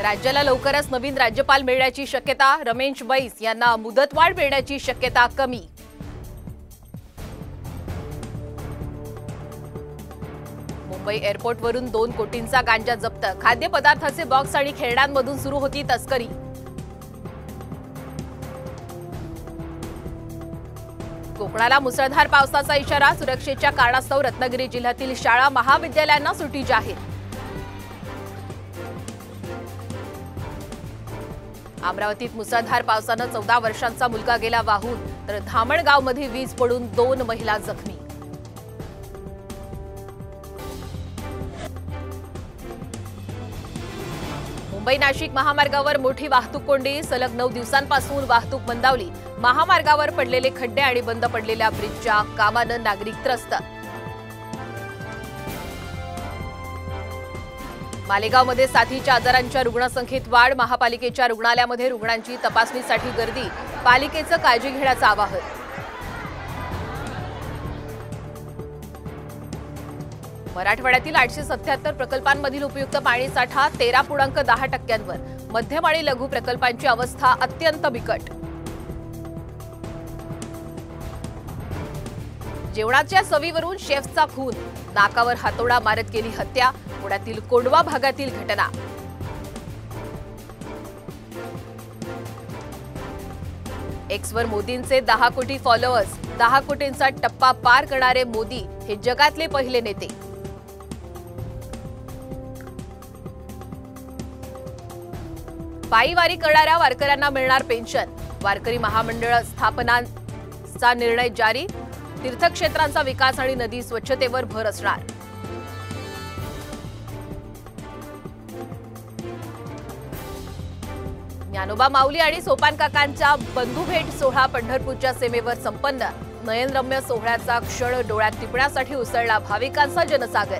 राज्याला लवकरच नवीन राज्यपाल मिळण्याची शक्यता, रमेश बैस यांना मुदतवाढ मिळण्याची शक्यता कमी। मुंबई एअरपोर्टवरून 2 कोटींचा गांजा जप्त, खाद्यपदार्थाचे बॉक्स आणि खेळण्यांमधून सुरू होती तस्करी। कोकणाला मुसळधार पावसाचा इशारा, सुरक्षेच्या कारणास्तव रत्नागिरी जिल्ह्यातील शाळा महाविद्यालयांना सुट्टी जाहीर। अमरावतीत मुसळधार पावसानं 14 वर्षांचा मुलगा गेला वाहून, तर धामणगावमध्ये वीज पडून 2 महिला जखमी। मुंबई नाशिक महामार्गावर मोठी वाहतूक कोंडी, सलग 9 दिवसांपासून वाहतूक मंदावली। महामार्गावर पडलेले खड्डे आणि बंद पडलेल्या ब्रिजच्या कामानं नागरिक त्रस्त। मालेगावमध्ये साथीच्या आजारांच्या रुग्णसंख्येत वाढ, महापालिकेच्या रुग्णालयामध्ये रुग्णांची तपासणीसाठी गर्दी, पालिकेचं काळजी घेण्याचं आवाहन। मराठवाड्यातील 877 प्रकल्पांमधील उपयुक्त पाणी साठा 13.10%वर, मध्यम आणि लघु प्रकल्पांची अवस्था अत्यंत बिकट। जेवणाच्या सवीवरून शेफचा खून, नाकावर हातोडा मारत केली हत्या, पुण्यातील कोंढवा भागातील घटना। एक्सवर मोदींचे 10 कोटी फॉलोअर्स, 10 कोटींचा टप्पा पार करणारे मोदी हे जगातले पहिले नेते। पायीवारी करणाऱ्या वारकऱ्यांना मिळणार पेन्शन, वारकरी महामंडळ स्थापनाचा निर्णय जारी, तीर्थक्षेत्रांचा विकास आणि नदी स्वच्छतेवर भर असणार। ज्ञानोबा माऊली आणि सोपान काकांचा बंधुभेट सोहळा पंढरपूरच्या सीमेवर संपन्न, नयनरम्य सोहळ्याचा क्षण डोळ्यात टिपण्यासाठी उसळला भाविकांचा जनसागर।